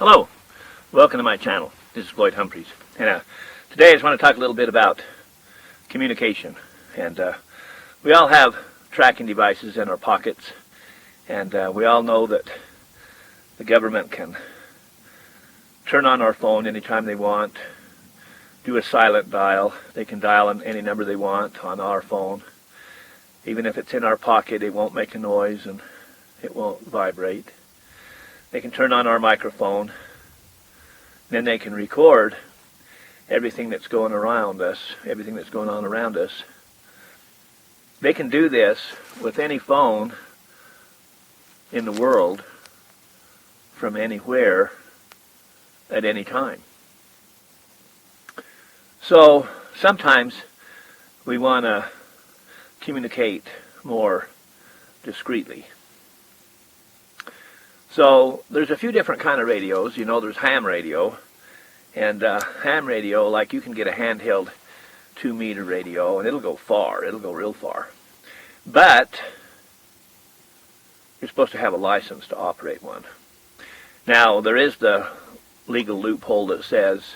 Hello, welcome to my channel. This is Floyd Humphreys, and today I just want to talk a little bit about communication. And we all have tracking devices in our pockets, and we all know that the government can turn on our phone anytime they want, do a silent dial. They can dial on any number they want on our phone. Even if it's in our pocket, it won't make a noise and it won't vibrate. They can turn on our microphone. Then they can record everything that's going around us, everything that's going on around us. They can do this with any phone in the world from anywhere at any time. So sometimes we want to communicate more discreetly. So there's a few different kind of radios. You know, there's ham radio, and ham radio, like you can get a handheld 2-meter radio, and it'll go far. It'll go real far. But you're supposed to have a license to operate one. Now, there is the legal loophole that says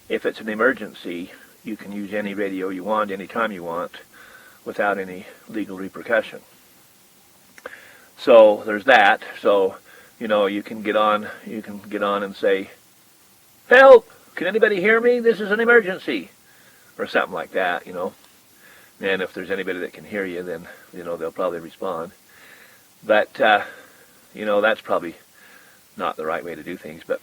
if it's an emergency, you can use any radio you want, anytime you want, without any legal repercussion. So there's that. So, you know, you can get on and say, "Help! Can anybody hear me? This is an emergency," or something like that, you know. And if there's anybody that can hear you, then, you know, they'll probably respond. But, you know, that's probably not the right way to do things. But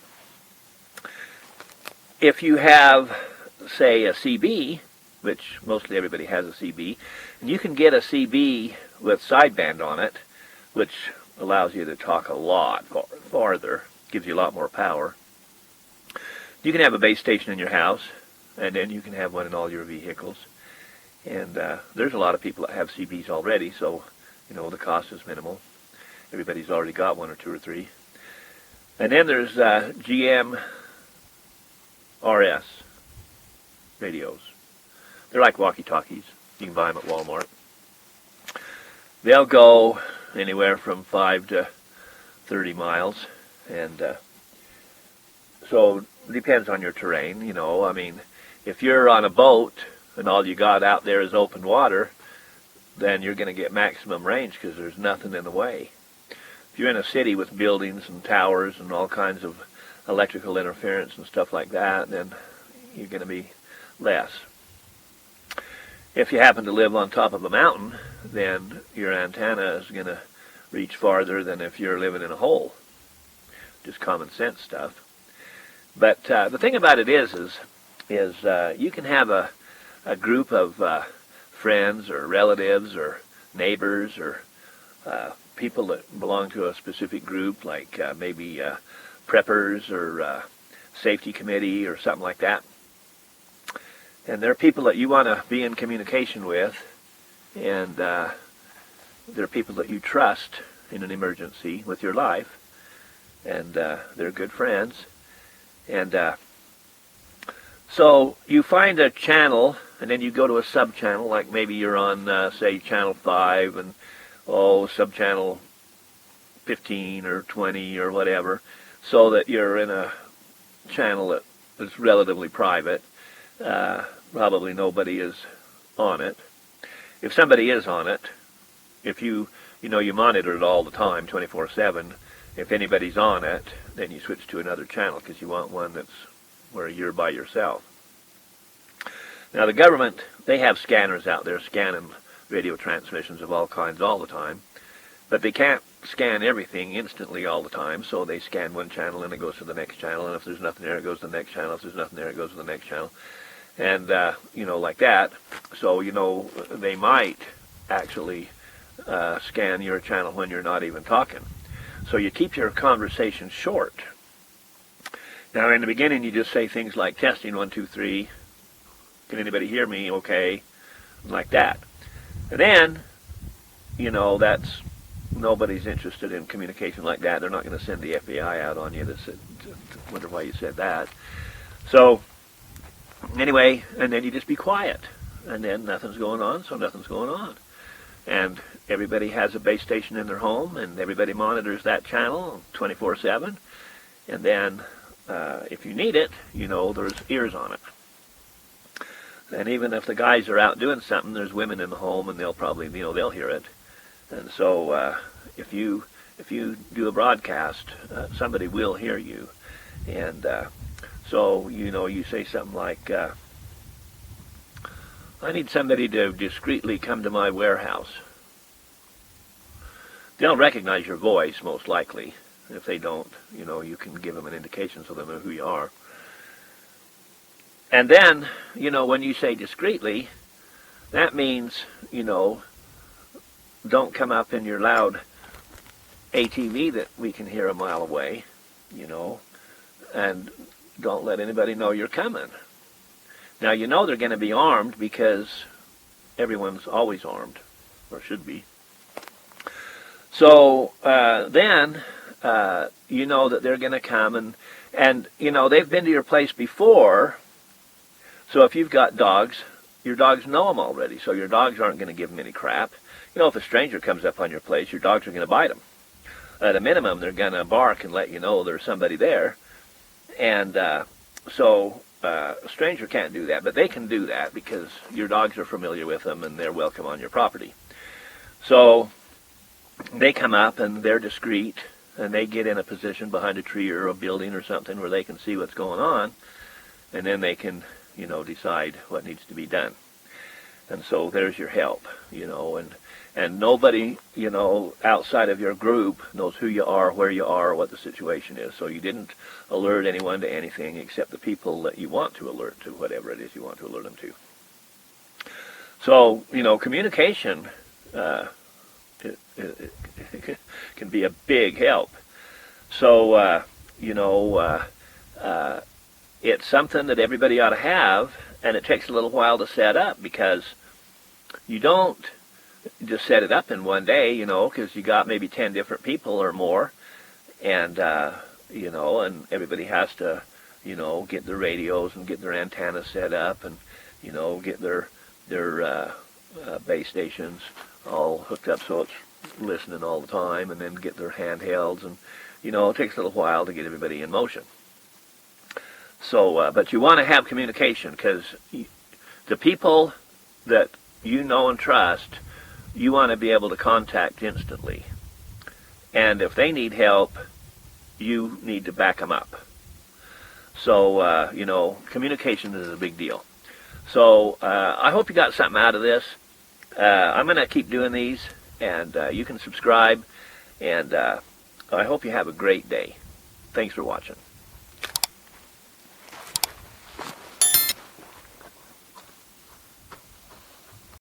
if you have, say, a CB, which mostly everybody has a CB, and you can get a CB with sideband on it, which allows you to talk a lot farther, gives you a lot more power. You can have a base station in your house, and then you can have one in all your vehicles. And there's a lot of people that have CBs already, so, you know, the cost is minimal. Everybody's already got one or two or three. And then there's GM RS radios. They're like walkie-talkies. You can buy them at Walmart. They'll go anywhere from 5 to 30 miles, and so it depends on your terrain, you know. I mean, if you're on a boat and all you got out there is open water, then you're going to get maximum range because there's nothing in the way. If you're in a city with buildings and towers and all kinds of electrical interference and stuff like that, then you're going to be less. If you happen to live on top of a mountain, then your antenna is going to reach farther than if you're living in a hole. Just common sense stuff. But the thing about it is you can have a group of friends or relatives or neighbors or people that belong to a specific group, like maybe preppers or safety committee or something like that. And there are people that you want to be in communication with, and there are people that you trust in an emergency with your life, and they're good friends. And so you find a channel, and then you go to a sub-channel, like maybe you're on, say, Channel 5, and, sub-channel 15 or 20 or whatever, so that you're in a channel that is relatively private. Probably nobody is on it. If somebody is on it, if you monitor it all the time, 24/7, if anybody's on it, then you switch to another channel because you want one that's where you're by yourself. Now the government, they have scanners out there scanning radio transmissions of all kinds all the time, but they can't scan everything instantly all the time, so they scan one channel and it goes to the next channel, and if there's nothing there, it goes to the next channel. If there's nothing there, it goes to the next channel. And, like that. So, they might actually scan your channel when you're not even talking. So you keep your conversation short. Now, in the beginning, you just say things like, "Testing, 1, 2, 3. Can anybody hear me? Okay." Like that. And then, that's, nobody's interested in communication like that. They're not going to send the FBI out on you to wonder why you said that. So, anyway, and then you just be quiet, and then nothing's going on, so nothing's going on. And everybody has a base station in their home, and everybody monitors that channel 24/7. And then if you need it, there's ears on it. And even if the guys are out doing something, there's women in the home, and they'll probably, they'll hear it. And so if you do a broadcast, somebody will hear you. And so, you say something like, I need somebody to discreetly come to my warehouse. They'll recognize your voice, most likely. If they don't, you can give them an indication so they know who you are. And then, when you say discreetly, that means, don't come up in your loud ATV that we can hear a mile away, and don't let anybody know you're coming. Now, they're going to be armed because everyone's always armed, or should be. So then, that they're going to come, and they've been to your place before. So if you've got dogs, your dogs know them already, so your dogs aren't going to give them any crap. If a stranger comes up on your place, your dogs are going to bite them. At a minimum, they're going to bark and let you know there's somebody there. And so a stranger can't do that, but they can do that because your dogs are familiar with them and they're welcome on your property. So they come up and they're discreet, and they get in a position behind a tree or a building or something where they can see what's going on, and then they can decide what needs to be done. And so there's your help, and nobody, outside of your group knows who you are, where you are, or what the situation is. So you didn't alert anyone to anything except the people that you want to alert to, whatever it is you want to alert them to. So, communication it can be a big help. So, it's something that everybody ought to have, and it takes a little while to set up because you don't just set it up in one day, because you got maybe 10 different people or more, and, and everybody has to, get their radios and get their antennas set up and, get their base stations all hooked up so it's listening all the time, and then get their handhelds, and, it takes a little while to get everybody in motion. So, but you want to have communication because the people that you know and trust, you want to be able to contact instantly. And if they need help, you need to back them up. So, communication is a big deal. So, I hope you got something out of this. I'm going to keep doing these, and you can subscribe, and I hope you have a great day. Thanks for watching.